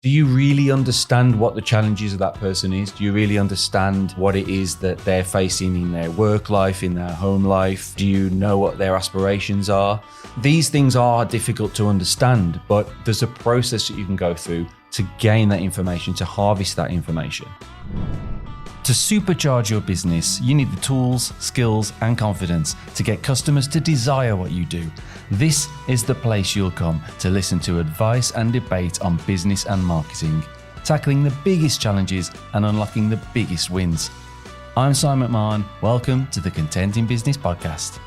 Do you really understand what the challenges of that person is? Do you really understand what it is that they're facing in their work life, in their home life? Do you know what their aspirations are? These things are difficult to understand, but there's a process that you can go through to gain that information, to harvest that information. To supercharge your business, you need the tools, skills, and confidence to get customers to desire what you do. This is the place you'll come to listen to advice and debate on business and marketing, tackling the biggest challenges and unlocking the biggest wins. I'm Si McMahon. Welcome to the Content in Business podcast.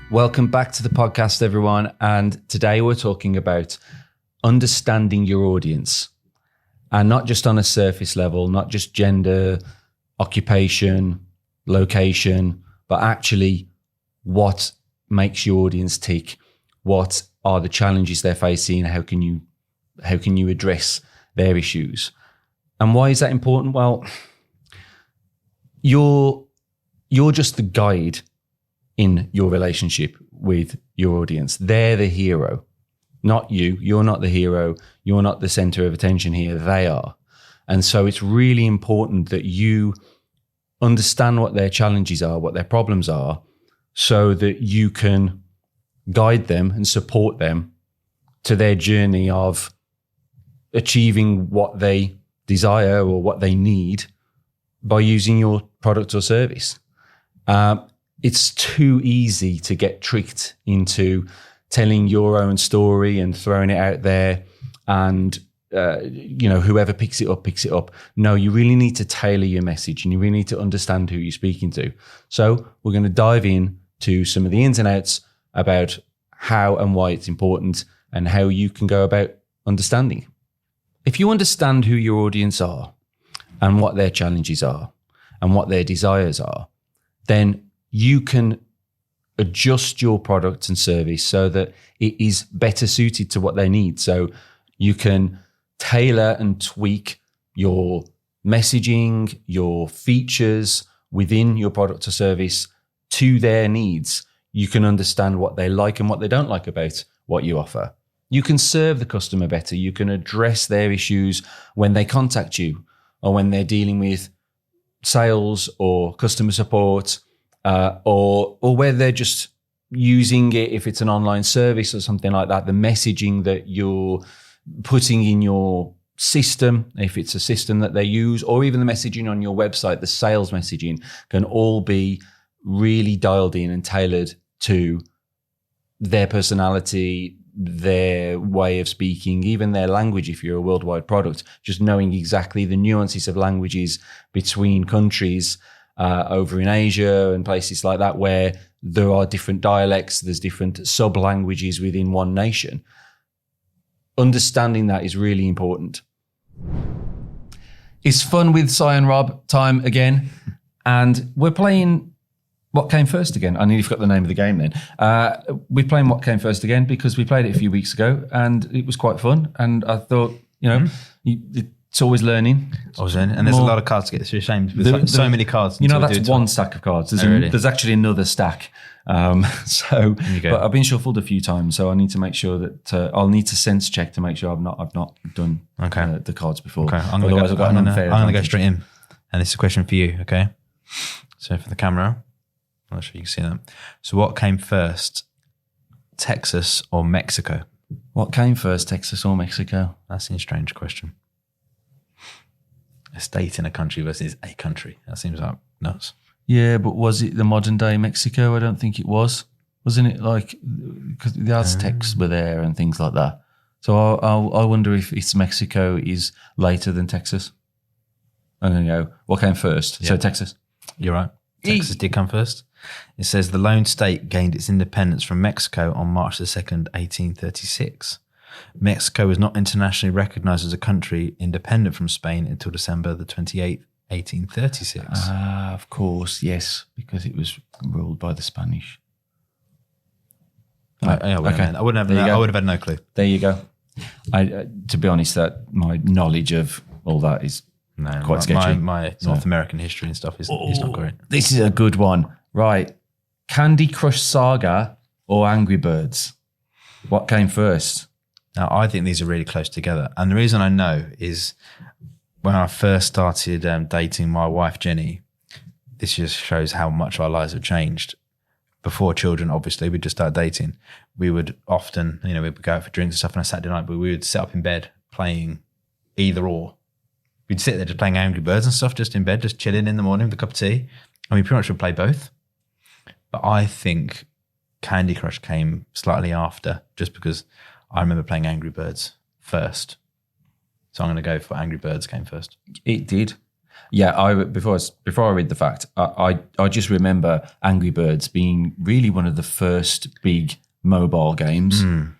Welcome back to the podcast, everyone. And today we're talking about understanding your audience, and not just on a surface level, not just gender, occupation, location, but actually what makes your audience tick. What are the challenges they're facing? How can you address their issues? And why is that important? Well, you're just the guide in your relationship with your audience. They're the hero, not you. You're not the hero. You're not the center of attention here. They are. And so it's really important that you understand what their challenges are, what their problems are, so that you can guide them and support them to their journey of achieving what they desire or what they need by using your product or service. It's too easy to get tricked into telling your own story and throwing it out there, and whoever picks it up. No, you really need to tailor your message, and you really need to understand who you're speaking to. So we're going to dive in to some of the ins and outs about how and why it's important and how you can go about understanding. If you understand who your audience are and what their challenges are and what their desires are, then you can adjust your product and service so that it is better suited to what they need. So you can tailor and tweak your messaging, your features within your product or service to their needs. You can understand what they like and what they don't like about what you offer. You can serve the customer better. You can address their issues when they contact you or when they're dealing with sales or customer support, or where they're just using it, if it's an online service or something like that, the messaging that you're putting in your system, if it's a system that they use, or even the messaging on your website, the sales messaging can all be really dialed in and tailored to their personality, their way of speaking, even their language. If you're a worldwide product, just knowing exactly the nuances of languages between countries, over in Asia and places like that, where there are different dialects, there's different sub-languages within one nation. Understanding that is really important. It's fun with Si and Rob time again, and we're playing What Came First again. I nearly forgot the name of the game then. We're playing What Came First again because we played it a few weeks ago and it was quite fun, and I thought, it's always learning. And there's a lot of cards to get through. Shame. So many cards. That's one stack of cards. There's actually another stack. But I've been shuffled a few times, so I need to make sure that I'll need to sense check to make sure I've not done the cards before. Okay, I'm going to go straight in. And this is a question for you. Okay, so for the camera, I'm not sure you can see that. So what came first, Texas or Mexico? What came first, Texas or Mexico? That's a strange question. A state in a country versus a country. That seems like nuts. Yeah, but was it the modern day Mexico? I don't think it was. Wasn't it like, because the Aztecs were there and things like that. So I wonder if it's Mexico is later than Texas. I'm going to go, what came first? Yeah. So Texas. You're right. Texas did come first. It says the lone state gained its independence from Mexico on March the 2nd, 1836. Mexico was not internationally recognized as a country independent from Spain until December the 28th, 1836. Ah, of course, yes, because it was ruled by the Spanish. I would have had no clue. There you go. To be honest, that my knowledge of all that is quite sketchy. My North American history and stuff is not great. This is a good one. Right. Candy Crush Saga or Angry Birds? What came first? Now, I think these are really close together. And the reason I know is when I first started dating my wife, Jenny, this just shows how much our lives have changed. Before children, obviously, we just started dating. We would often, we would go out for drinks and stuff on a Saturday night, but we would sit up in bed playing either or. We'd sit there just playing Angry Birds and stuff, just in bed, just chilling in the morning with a cup of tea. And we pretty much would play both. But I think Candy Crush came slightly after, just because I remember playing Angry Birds first. So I'm going to go for Angry Birds came first. It did. Yeah, before I read the fact, I just remember Angry Birds being really one of the first big mobile games. And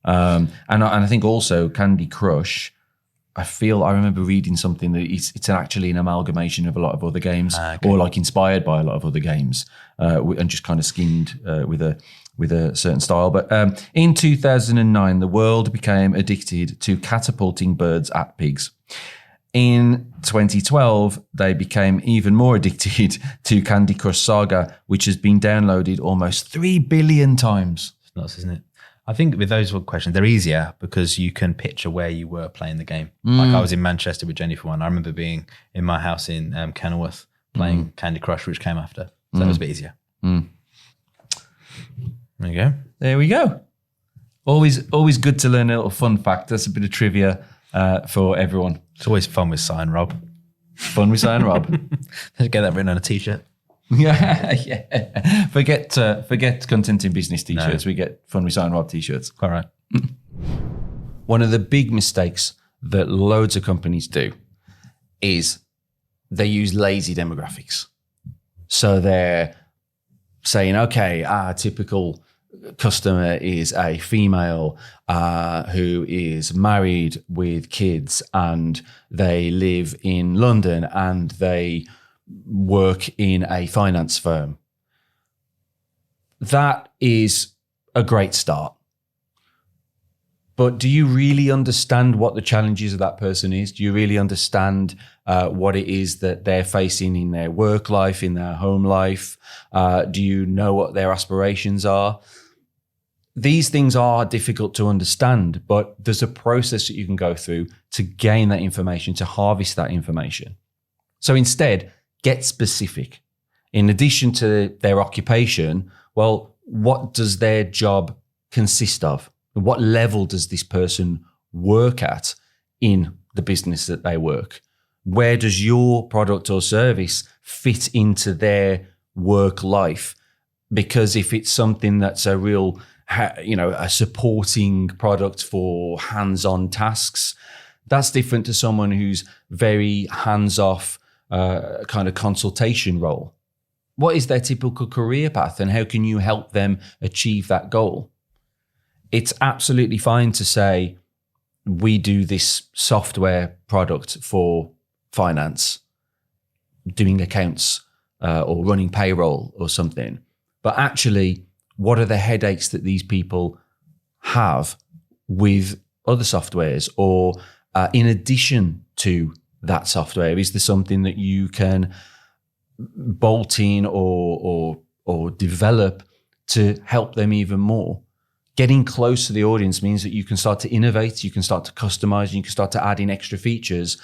I think also Candy Crush, I remember reading something that it's actually an amalgamation of a lot of other games, or like inspired by a lot of other games, and just kind of skinned with a certain style. But in 2009, the world became addicted to catapulting birds at pigs. In 2012, they became even more addicted to Candy Crush Saga, which has been downloaded almost 3 billion times. It's nuts, isn't it? I think with those questions, they're easier because you can picture where you were playing the game. Like I was in Manchester with Jenny for one. I remember being in my house in Kenilworth playing Candy Crush, which came after. So that was a bit easier. There you go. There we go. Always good to learn a little fun fact. That's a bit of trivia for everyone. It's always fun with Si and Rob. Fun with Si and Rob. Let's get that written on a t-shirt. Yeah. Forget content in business t-shirts. No. We get Fun with Si and Rob t-shirts. All right. One of the big mistakes that loads of companies do is they use lazy demographics. So they're saying, okay, our typical customer is a female who is married with kids and they live in London and they work in a finance firm. That is a great start. But do you really understand what the challenges of that person is? Do you really understand what it is that they're facing in their work life, in their home life? Do you know what their aspirations are? These things are difficult to understand, but there's a process that you can go through to gain that information, to harvest that information. So instead, get specific. In addition to their occupation, well, what does their job consist of? What level does this person work at in the business that they work? Where does your product or service fit into their work life? Because if it's something that's a real, a supporting product for hands-on tasks, that's different to someone who's very hands-off, kind of consultation role. What is their typical career path and how can you help them achieve that goal? It's absolutely fine to say, we do this software product for finance, doing accounts or running payroll or something. But actually, what are the headaches that these people have with other softwares or in addition to that software? Is there something that you can bolt in or develop to help them even more? Getting close to the audience means that you can start to innovate, you can start to customize, you can start to add in extra features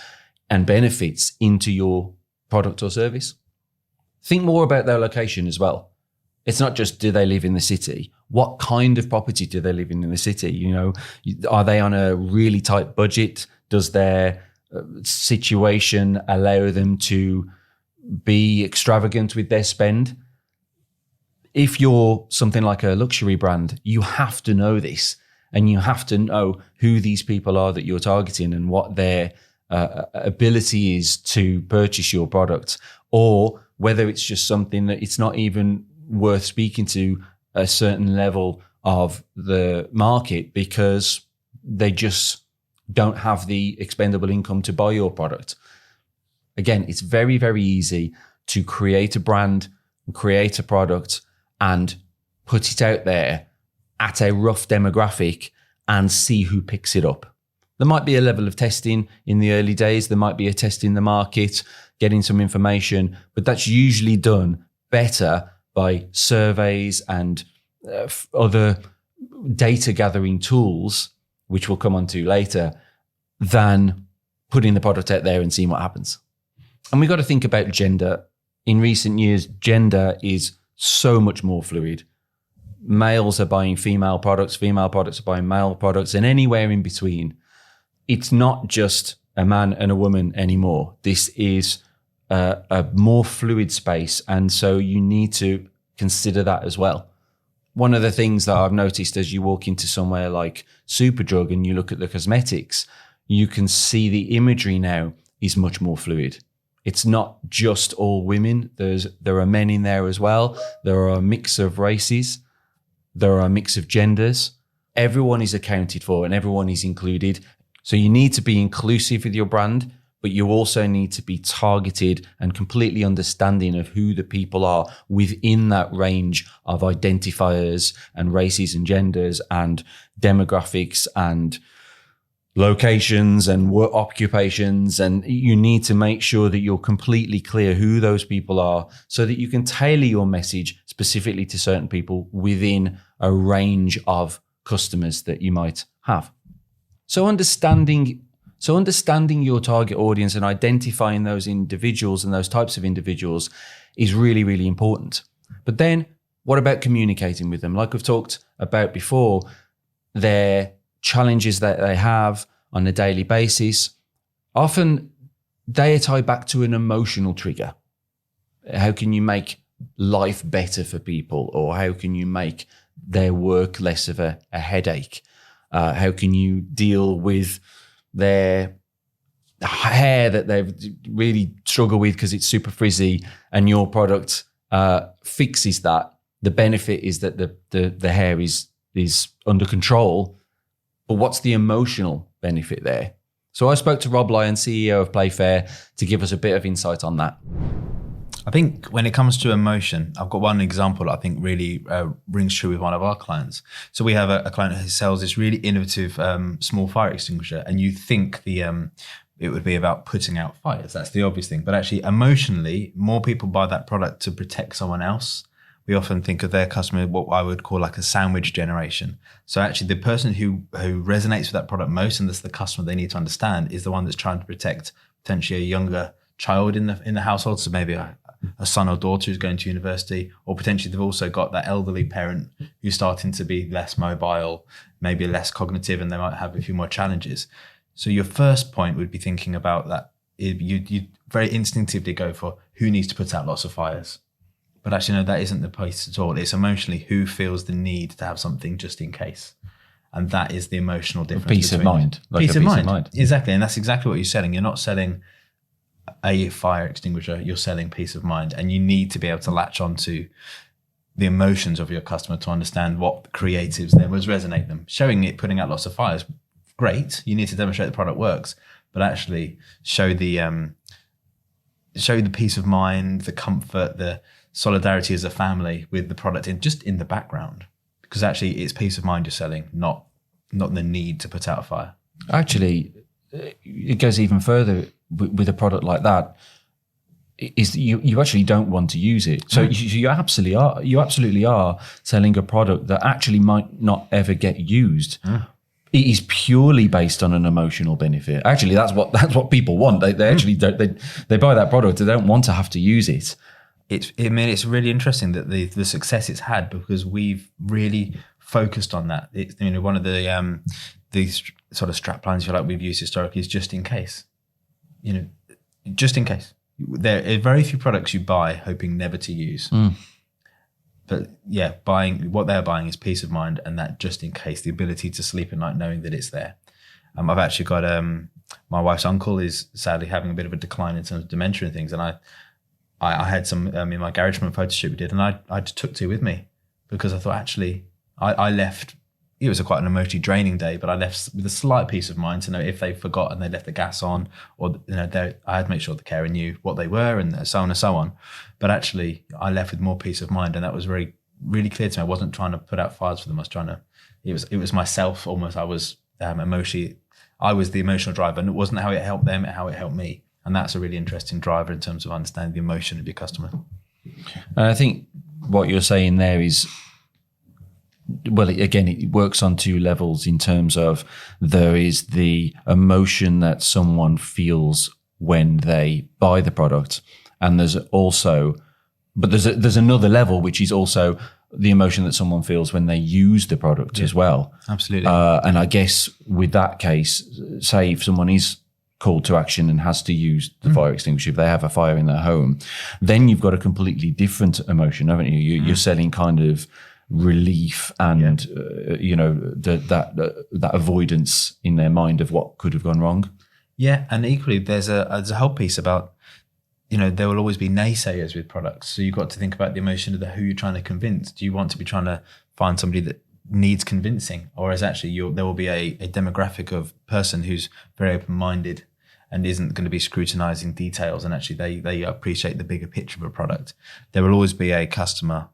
and benefits into your product or service. Think more about their location as well. It's not just, do they live in the city? What kind of property do they live in the city? Are they on a really tight budget? Does their situation allow them to be extravagant with their spend? If you're something like a luxury brand, you have to know this and you have to know who these people are that you're targeting and what their ability is to purchase your product, or whether it's just something that it's not even worth speaking to a certain level of the market because they just don't have the expendable income to buy your product. Again, it's very, very easy to create a brand, create a product, and put it out there at a rough demographic and see who picks it up. There might be a level of testing in the early days. There might be a test in the market, getting some information, but that's usually done better by surveys and other data gathering tools, which we'll come on to later, than putting the product out there and seeing what happens. And we've got to think about gender. In recent years, gender is so much more fluid. Males are buying female products are buying male products, and anywhere in between. It's not just a man and a woman anymore. This is a more fluid space, and so you need to consider that as well. One of the things that I've noticed as you walk into somewhere like Superdrug and you look at the cosmetics, you can see the imagery now is much more fluid. It's not just all women. There are men in there as well. There are a mix of races. There are a mix of genders. Everyone is accounted for and everyone is included. So you need to be inclusive with your brand, but you also need to be targeted and completely understanding of who the people are within that range of identifiers and races and genders and demographics and locations and work occupations. And you need to make sure that you're completely clear who those people are so that you can tailor your message specifically to certain people within a range of customers that you might have. So understanding your target audience and identifying those individuals and those types of individuals is really, really important. But then what about communicating with them? Like we've talked about before, their challenges that they have on a daily basis, often they tie back to an emotional trigger. How can you make life better for people? Or how can you make their work less of a headache? How can you deal with their hair that they really struggle with because it's super frizzy and your product fixes that? The benefit is that the hair is under control, but what's the emotional benefit there? So I spoke to Rob Lyon, CEO of Playfair, to give us a bit of insight on that. I think when it comes to emotion, I've got one example that I think really rings true with one of our clients. So we have a client who sells this really innovative small fire extinguisher, and you think it would be about putting out fires. That's the obvious thing. But actually, emotionally, more people buy that product to protect someone else. We often think of their customer what I would call like a sandwich generation. So actually, the person who resonates with that product most, and that's the customer they need to understand, is the one that's trying to protect potentially a younger child in the household. So maybe a son or daughter who's going to university, or potentially they've also got that elderly parent who's starting to be less mobile, maybe less cognitive, and they might have a few more challenges. So your first point would be thinking about that. You very instinctively go for who needs to put out lots of fires. But actually, no, that isn't the place at all. It's emotionally who feels the need to have something just in case. And that is the emotional difference. Peace of mind. Peace of mind. Exactly. And that's exactly what you're selling. You're not selling a fire extinguisher, you're selling peace of mind. And you need to be able to latch onto the emotions of your customer to understand what creatives there was resonate them. Showing it, putting out lots of fires, great. You need to demonstrate the product works, but actually show the peace of mind, the comfort, the solidarity as a family with the product in the background. Because actually it's peace of mind you're selling, not the need to put out a fire. Actually, it goes even further with a product like that. Is you actually don't want to use it. So you absolutely are selling a product that actually might not ever get used. It is purely based on an emotional benefit. Actually, that's what people want. They actually don't. They buy that product. They don't want to have to use it. It's really interesting that the success it's had, because we've really focused on that. One of the these sort of strap lines we've used historically is just in case. Just in case. There are very few products you buy hoping never to use. But yeah, what they're buying is peace of mind, and that just in case, the ability to sleep at night knowing that it's there. I've actually got my wife's uncle is sadly having a bit of a decline in terms of dementia and things, and I had some in my garage from a photo shoot we did, and I just took two with me because I thought actually I left. It was quite an emotionally draining day, but I left with a slight peace of mind to know if they forgot and they left the gas on, or I had to make sure the carer knew what they were, and so on and so on. But actually, I left with more peace of mind, and that was very, really clear to me. I wasn't trying to put out fires for them. I was trying to. It was myself almost. I was emotionally. I was the emotional driver, and it wasn't how it helped them, how it helped me. And that's a really interesting driver in terms of understanding the emotion of your customer. And I think what you're saying there is, well, again, it works on two levels in terms of there is the emotion that someone feels when they buy the product, and there's another level which is also the emotion that someone feels when they use the product as well. Absolutely. And I guess with that case, say if someone is called to action and has to use the fire extinguisher, if they have a fire in their home, then you've got a completely different emotion, haven't you? You're selling kind of relief and that avoidance in their mind of what could have gone wrong. Yeah, and equally there's a whole piece about, there will always be naysayers with products, so you've got to think about the emotion of who you're trying to convince. Do you want to be trying to find somebody that needs convincing, or is actually there will be a demographic of person who's very open-minded and isn't going to be scrutinizing details, and actually they appreciate the bigger picture of a product. There will always be a customer,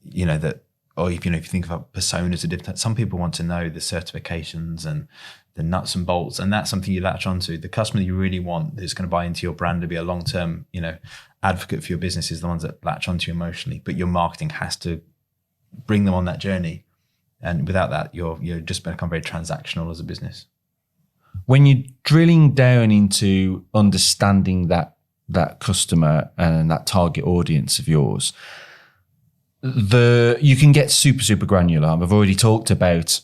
that. Or if you think about personas, some people want to know the certifications and the nuts and bolts, and that's something you latch onto. The customer you really want that's going to buy into your brand to be a long-term, advocate for your business is the ones that latch onto you emotionally. But your marketing has to bring them on that journey, and without that, you're just become very transactional as a business. When you're drilling down into understanding that customer and that target audience of yours, you can get super granular. I've already talked about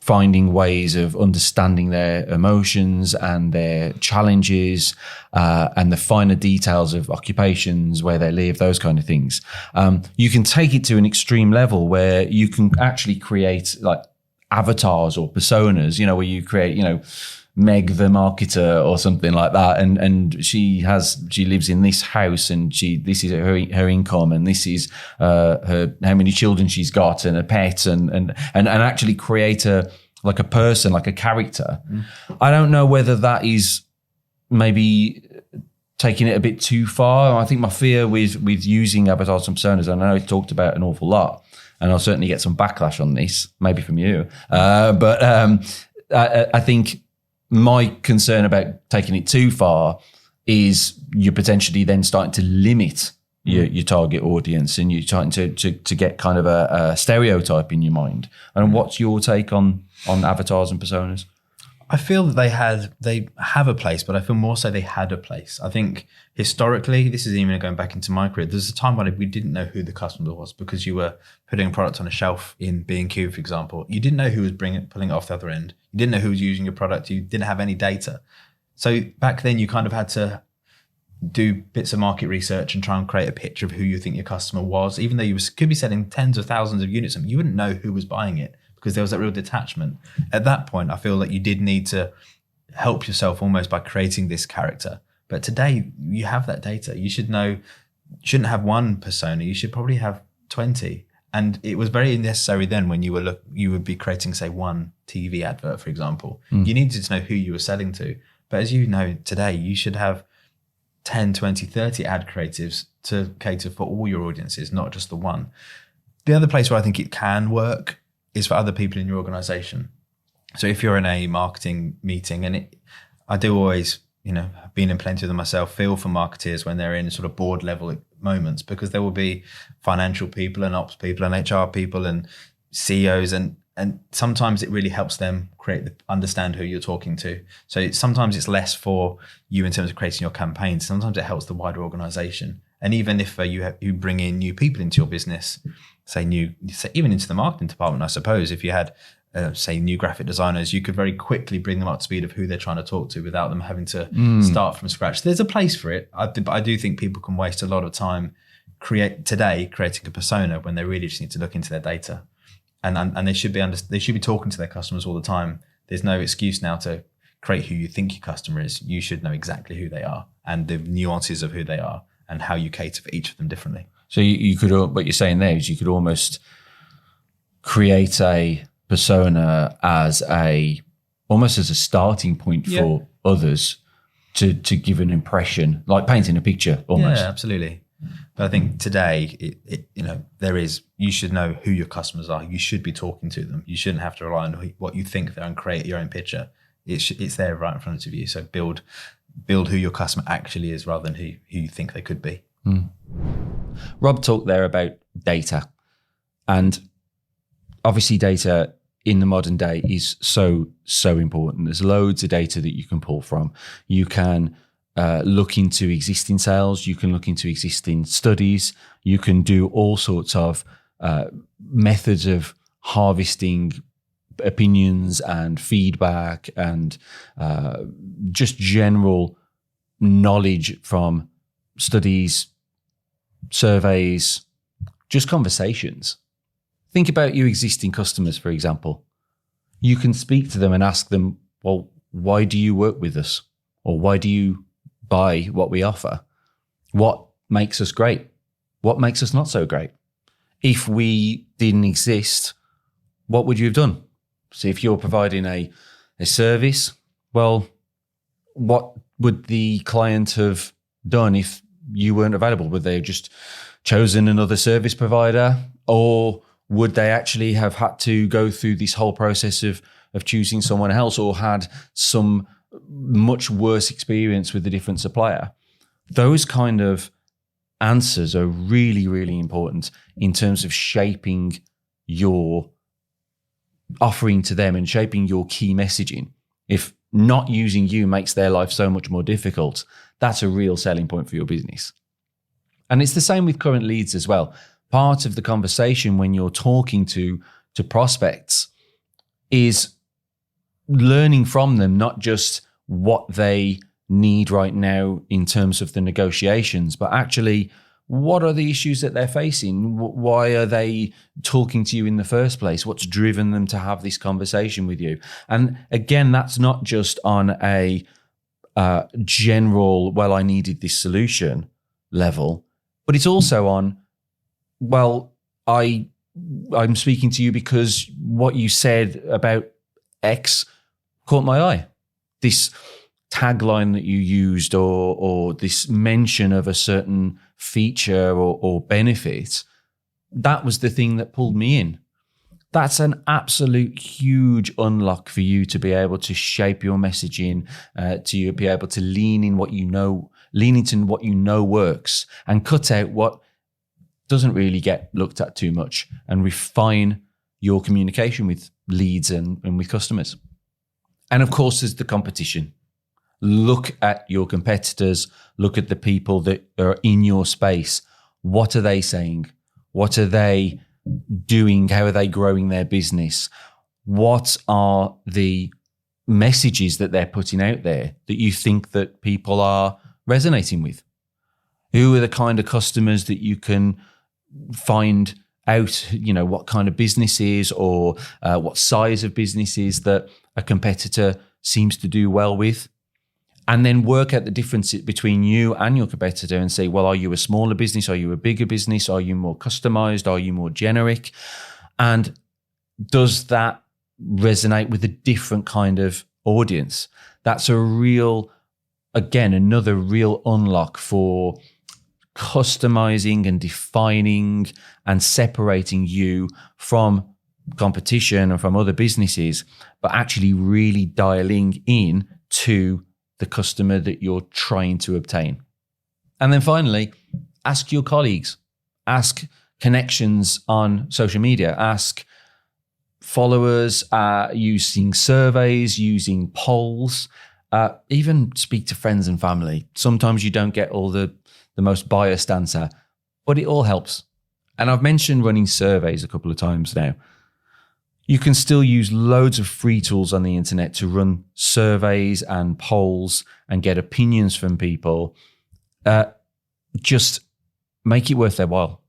finding ways of understanding their emotions and their challenges, and the finer details of occupations, where they live, those kind of things. You can take it to an extreme level where you can actually create like avatars or personas, where you create, Meg the marketer or something like that, and she lives in this house, and this is her income, and this is her how many children she's got, and a pet, and actually create a person, like a character. I don't know whether that is maybe taking it a bit too far. I think my fear with using avatars and personas, and I know it's talked about an awful lot, and I'll certainly get some backlash on this, maybe from you, but I think my concern about taking it too far is you're potentially then starting to limit your target audience, and you're starting to get kind of a stereotype in your mind. And what's your take on avatars and personas? I feel that they have a place, but I feel more so they had a place. I think historically, this is even going back into my career, there's a time when we didn't know who the customer was, because you were putting a product on a shelf in B&Q, for example. You didn't know who was pulling it off the other end. You didn't know who was using your product. You didn't have any data. So back then you kind of had to do bits of market research and try and create a picture of who you think your customer was. Even though you could be selling tens of thousands of units, you wouldn't know who was buying it, because there was that real detachment. At that point, I feel that you did need to help yourself almost by creating this character. But today, you have that data. You should know, you shouldn't have one persona. You should probably have 20. And it was very necessary then when you would be creating, say, one TV advert, for example. You needed to know who you were selling to. But as you know today, you should have 10, 20, 30 ad creatives to cater for all your audiences, not just the one. The other place where I think it can work is for other people in your organization. So if you're in a marketing meeting, and I do always, being in plenty of them myself, feel for marketeers when they're in sort of board level moments, because there will be financial people and ops people and HR people and CEOs, and sometimes it really helps them understand who you're talking to. So sometimes it's less for you in terms of creating your campaigns. Sometimes it helps the wider organization. And even if you bring in new people into your business, say even into the marketing department, I suppose, if you had, say, new graphic designers, you could very quickly bring them up to speed of who they're trying to talk to without them having to start from scratch. There's a place for it. But I do think people can waste a lot of time creating a persona when they really just need to look into their data. And they should be talking to their customers all the time. There's no excuse now to create who you think your customer is. You should know exactly who they are and the nuances of who they are and how you cater for each of them differently. So you could, what you're saying there is you could almost create a persona almost as a starting point for others to give an impression, like painting a picture almost. Yeah, absolutely. But I think today, you should know who your customers are. You should be talking to them. You shouldn't have to rely on what you think they are and create your own picture. It's there right in front of you. So build who your customer actually is rather than who you think they could be. Rob talked there about data. And obviously data in the modern day is so important. There's loads of data that you can pull from. You can look into existing sales. You can look into existing studies. You can do all sorts of methods of harvesting opinions and feedback and just general knowledge from studies, surveys, just conversations. Think about your existing customers, for example. You can speak to them and ask them, well, why do you work with us? Or why do you buy what we offer? What makes us great? What makes us not so great? If we didn't exist, what would you have done? So if you're providing a service, well, what would the client have done if you weren't available? Would they have just chosen another service provider? Or would they actually have had to go through this whole process of choosing someone else, or had some much worse experience with a different supplier? Those kind of answers are really, really important in terms of shaping your offering to them and shaping your key messaging. If not using you makes their life so much more difficult, that's a real selling point for your business. And it's the same with current leads as well. Part of the conversation when you're talking to prospects is learning from them, not just what they need right now in terms of the negotiations, but actually what are the issues that they're facing? Why are they talking to you in the first place? What's driven them to have this conversation with you? And again, that's not just on a general, well, I needed this solution level, but it's also on, well, I'm speaking to you because what you said about X caught my eye. This tagline that you used, or this mention of a certain feature or benefit, that was the thing that pulled me in. That's an absolute huge unlock for you to be able to shape your messaging, to be able to lean into what you know works, and cut out what doesn't really get looked at too much, and refine your communication with leads and with customers. And of course, there's the competition. Look at your competitors, look at the people that are in your space. What are they saying? What are they doing? How are they growing their business? What are the messages that they're putting out there that you think that people are resonating with? Who are the kind of customers that you can find out, what kind of businesses or what size of businesses that a competitor seems to do well with? And then work out the difference between you and your competitor and say, well, are you a smaller business? Are you a bigger business? Are you more customized? Are you more generic? And does that resonate with a different kind of audience? That's another real unlock for customizing and defining and separating you from competition and from other businesses, but actually really dialing in to the customer that you're trying to obtain. And then finally, ask your colleagues, ask connections on social media, ask followers, using surveys, using polls, even speak to friends and family. Sometimes you don't get all the most biased answer, but it all helps. And I've mentioned running surveys a couple of times now. You can still use loads of free tools on the internet to run surveys and polls and get opinions from people. Just make it worth their while.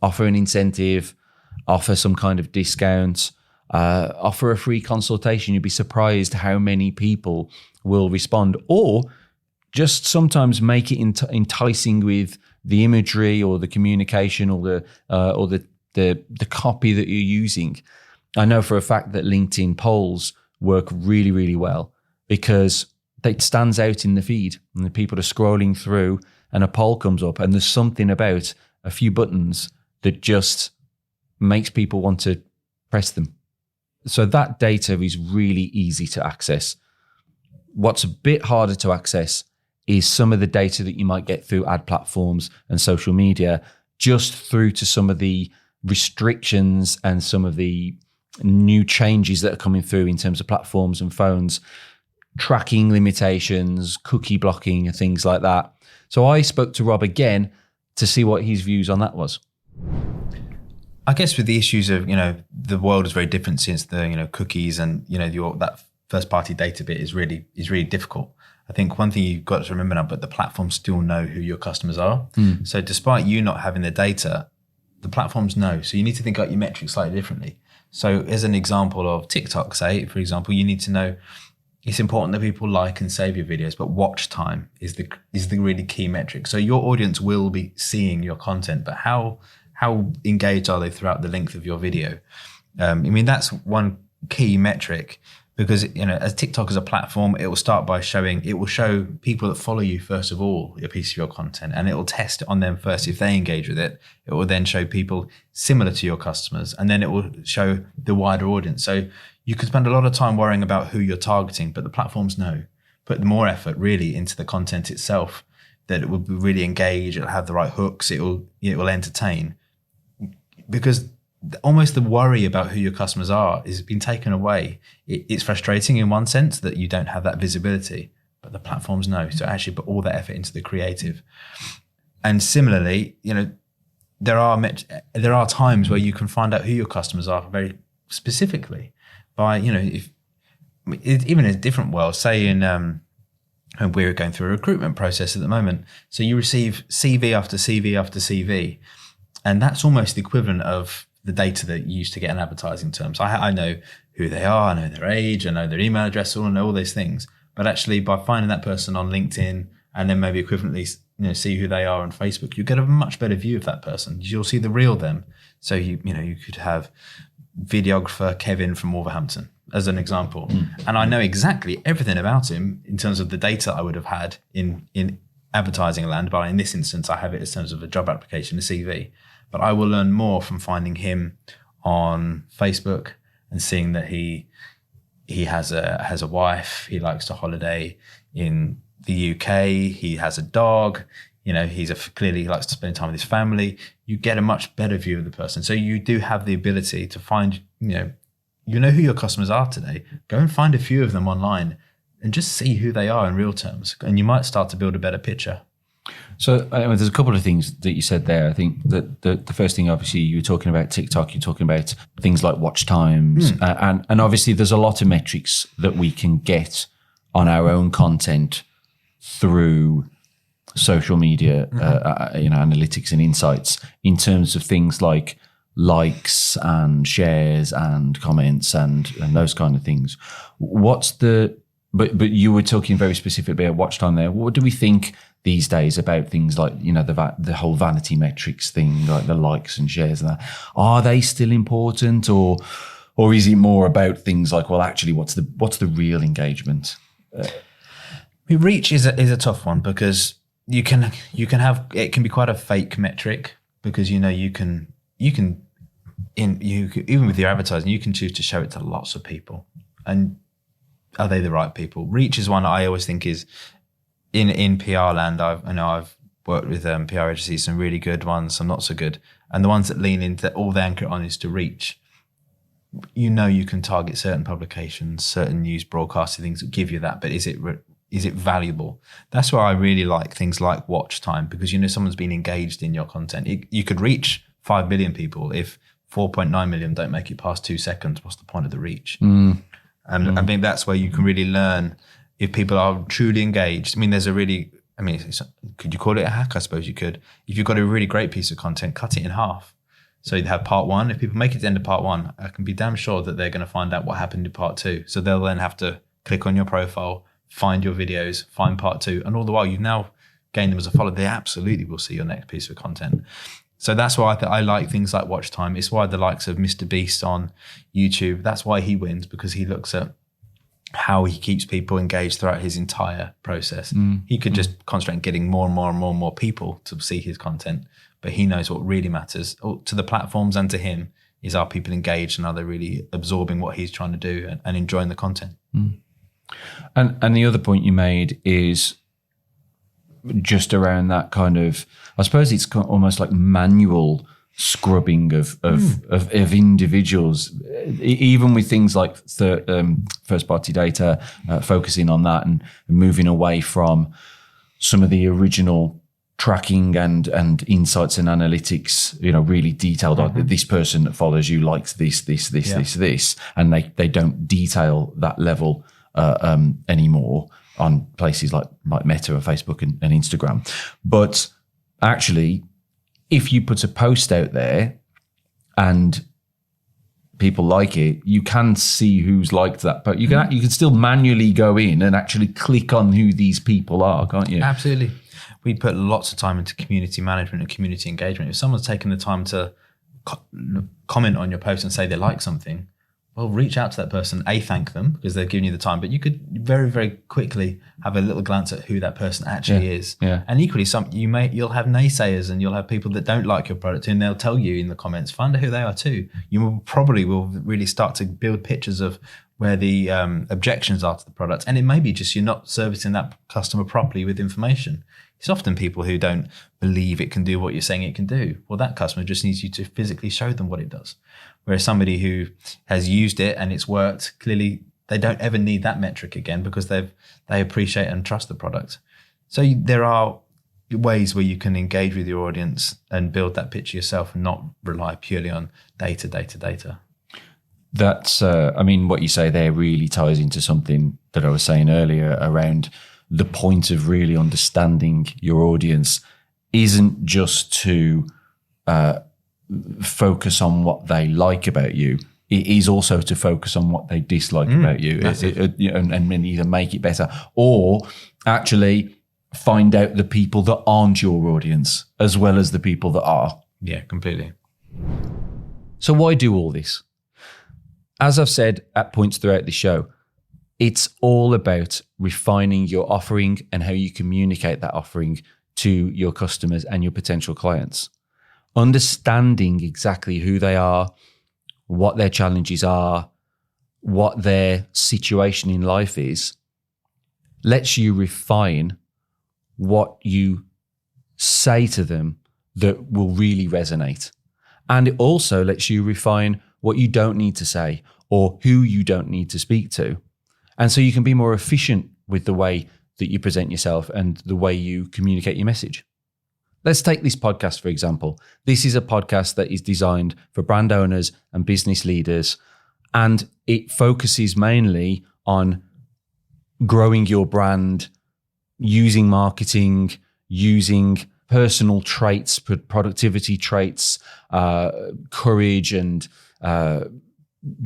Offer an incentive, offer some kind of discount, offer a free consultation. You'd be surprised how many people will respond. Or just sometimes make it enticing with the imagery or the communication or the copy that you're using. I know for a fact that LinkedIn polls work really, really well because it stands out in the feed and the people are scrolling through and a poll comes up and there's something about a few buttons that just makes people want to press them. So that data is really easy to access. What's a bit harder to access is some of the data that you might get through ad platforms and social media, just through to some of the restrictions and some of the new changes that are coming through in terms of platforms and phones, tracking limitations, cookie blocking, and things like that. So I spoke to Rob again to see what his views on that was. I guess with the issues of, the world is very different since the, cookies and, that first party data bit is really difficult. I think one thing you've got to remember now, but the platforms still know who your customers are. So despite you not having the data, the platforms know. So you need to think about your metrics slightly differently. So as an example of TikTok, say, for example, you need to know it's important that people like and save your videos, but watch time is the really key metric. So your audience will be seeing your content, but how engaged are they throughout the length of your video? That's one key metric, because as TikTok as a platform, it will show people that follow you first of all a piece of your content, and it will test it on them first. If they engage with it, it will then show people similar to your customers, and then it will show the wider audience. So you could spend a lot of time worrying about who you're targeting, but the platforms know. Put more effort really into the content itself, that it will be really engaged, it'll have the right hooks, it will entertain. Because almost the worry about who your customers are has been taken away. It's frustrating in one sense that you don't have that visibility, but the platforms know. So actually put all that effort into the creative. And similarly, there are times where you can find out who your customers are very specifically by, if even in a different world, say and we're going through a recruitment process at the moment. So you receive CV after CV after CV, and that's almost the equivalent of the data that you use to get an advertising term. So I know who they are, I know their age, I know their email address, I know all those things. But actually by finding that person on LinkedIn and then maybe equivalently, see who they are on Facebook, you get a much better view of that person. You'll see the real them. So you could have videographer Kevin from Wolverhampton as an example. And I know exactly everything about him in terms of the data I would have had in advertising land, but in this instance, I have it in terms of a job application, a CV. But I will learn more from finding him on Facebook and seeing that he has a wife, he likes to holiday in the UK, he has a dog, clearly he likes to spend time with his family. You get a much better view of the person. So you do have the ability to find, who your customers are today. Go and find a few of them online and just see who they are in real terms. And you might start to build a better picture. So there's a couple of things that you said there. I think that the first thing, obviously, you were talking about TikTok, you're talking about things like watch times. And obviously there's a lot of metrics that we can get on our own content through social media, analytics and insights in terms of things like likes and shares and comments and those kind of things. But you were talking very specifically about watch time there. What do we think these days about things like, the whole vanity metrics thing, like the likes and shares and that? Are they still important, or is it more about things like, well, actually, what's the real engagement? Reach is a tough one, because you can have, it can be quite a fake metric, because you can even with your advertising, you can choose to show it to lots of people, and are they the right people? Reach is one I always think is in PR land. I've worked with PR agencies, some really good ones, some not so good, and the ones that lean into all they anchor on is to reach. You can target certain publications, certain news broadcasting things that give you that, but is it valuable? That's why I really like things like watch time, because someone's been engaged in your content. You could reach 5 billion people. If 4.9 million don't make it past 2 seconds, what's the point of the reach? And I think that's where you can really learn if people are truly engaged. Could you call it a hack? I suppose you could. If you've got a really great piece of content, cut it in half. So you'd have part one. If people make it to the end of part one, I can be damn sure that they're going to find out what happened in part two. So they'll then have to click on your profile, find your videos, find part two. And all the while, you've now gained them as a follower. They absolutely will see your next piece of content. So that's why I like things like watch time. It's why the likes of Mr. Beast on YouTube, that's why he wins, because he looks at how he keeps people engaged throughout his entire process. He could just concentrate on getting more and more and more and more people to see his content, but he knows what really matters to the platforms and to him is, are people engaged and are they really absorbing what he's trying to do and enjoying the content? And the other point you made is just around that kind of, I suppose it's almost like manual scrubbing of individuals, even with things like first party data, focusing on that and moving away from some of the original tracking and insights and analytics, really detailed. Like this person that follows you likes this, and they don't detail that level anymore on places like Meta or Facebook and Instagram. But actually, if you put a post out there and people like it, you can see who's liked that. But you can still manually go in and actually click on who these people are, can't you? Absolutely. We put lots of time into community management and community engagement. If someone's taken the time to comment on your post and say they like something, well, reach out to that person, thank them because they've given you the time, but you could very, very quickly have a little glance at who that person actually is. Yeah. And equally, you'll have naysayers and you'll have people that don't like your product, and they'll tell you in the comments, find out who they are too. You will really start to build pictures of where the objections are to the product. And it may be just you're not servicing that customer properly with information. It's often people who don't believe it can do what you're saying it can do. Well, that customer just needs you to physically show them what it does. Whereas somebody who has used it and it's worked, clearly they don't ever need that metric again because they appreciate and trust the product. So there are ways where you can engage with your audience and build that picture yourself and not rely purely on data. That's, what you say there really ties into something that I was saying earlier around the point of really understanding your audience isn't just to focus on what they like about you. It is also to focus on what they dislike about you, and either make it better or actually find out the people that aren't your audience as well as the people that are. Yeah, completely. So why do all this? As I've said at points throughout the show, it's all about refining your offering and how you communicate that offering to your customers and your potential clients. Understanding exactly who they are, what their challenges are, what their situation in life is, lets you refine what you say to them that will really resonate. And it also lets you refine what you don't need to say or who you don't need to speak to. And so you can be more efficient with the way that you present yourself and the way you communicate your message. Let's take this podcast, for example. This is a podcast that is designed for brand owners and business leaders, and it focuses mainly on growing your brand, using marketing, using personal traits, productivity traits, courage and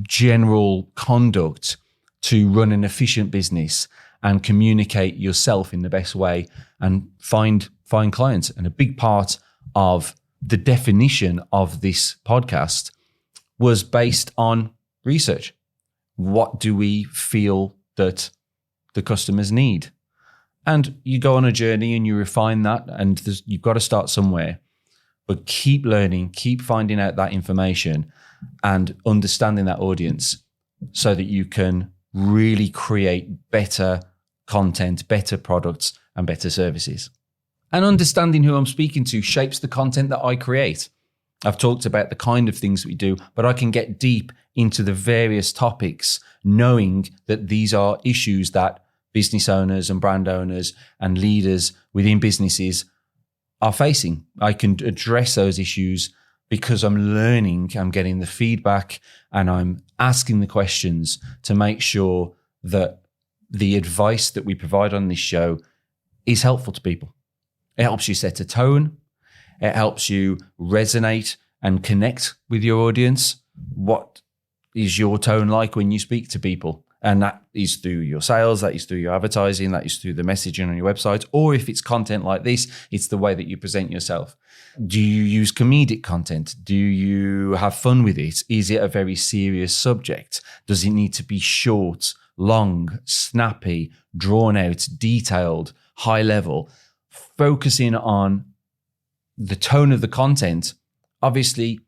general conduct to run an efficient business and communicate yourself in the best way and find clients. And a big part of the definition of this podcast was based on research. What do we feel that the customers need? And you go on a journey and you refine that, and you've got to start somewhere. But keep learning, keep finding out that information and understanding that audience so that you can really create better content, better products, and better services. And understanding who I'm speaking to shapes the content that I create. I've talked about the kind of things that we do, but I can get deep into the various topics, knowing that these are issues that business owners and brand owners and leaders within businesses are facing. I can address those issues because I'm learning, I'm getting the feedback, and I'm asking the questions to make sure that the advice that we provide on this show is helpful to people. It helps you set a tone. It helps you resonate and connect with your audience. What is your tone like when you speak to people? And that is through your sales, that is through your advertising, that is through the messaging on your website. Or if it's content like this, it's the way that you present yourself. Do you use comedic content? Do you have fun with it? Is it a very serious subject? Does it need to be short, long, snappy, drawn out, detailed, high level? Focusing on the tone of the content, obviously,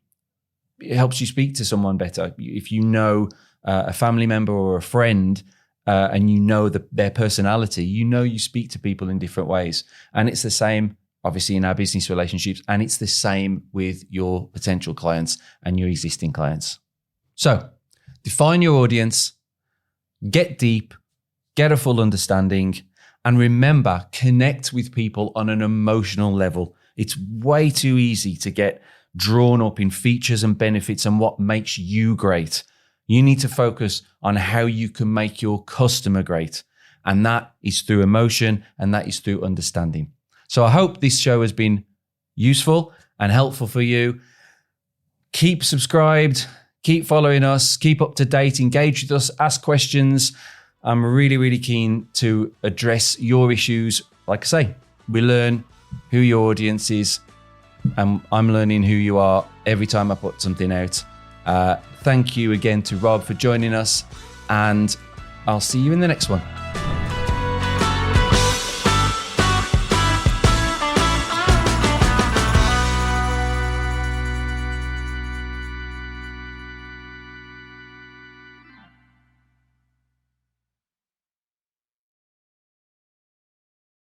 it helps you speak to someone better. If you know a family member or a friend and you know their personality, you know you speak to people in different ways. And it's the same, obviously, in our business relationships, and it's the same with your potential clients and your existing clients. So define your audience, get deep, get a full understanding, and remember, connect with people on an emotional level. It's way too easy to get drawn up in features and benefits and what makes you great. You need to focus on how you can make your customer great. And that is through emotion, and that is through understanding. So I hope this show has been useful and helpful for you. Keep subscribed, keep following us, keep up to date, engage with us, ask questions. I'm really, really keen to address your issues. Like I say, we learn who your audience is, and I'm learning who you are every time I put something out. Thank you again to Rob for joining us, and I'll see you in the next one.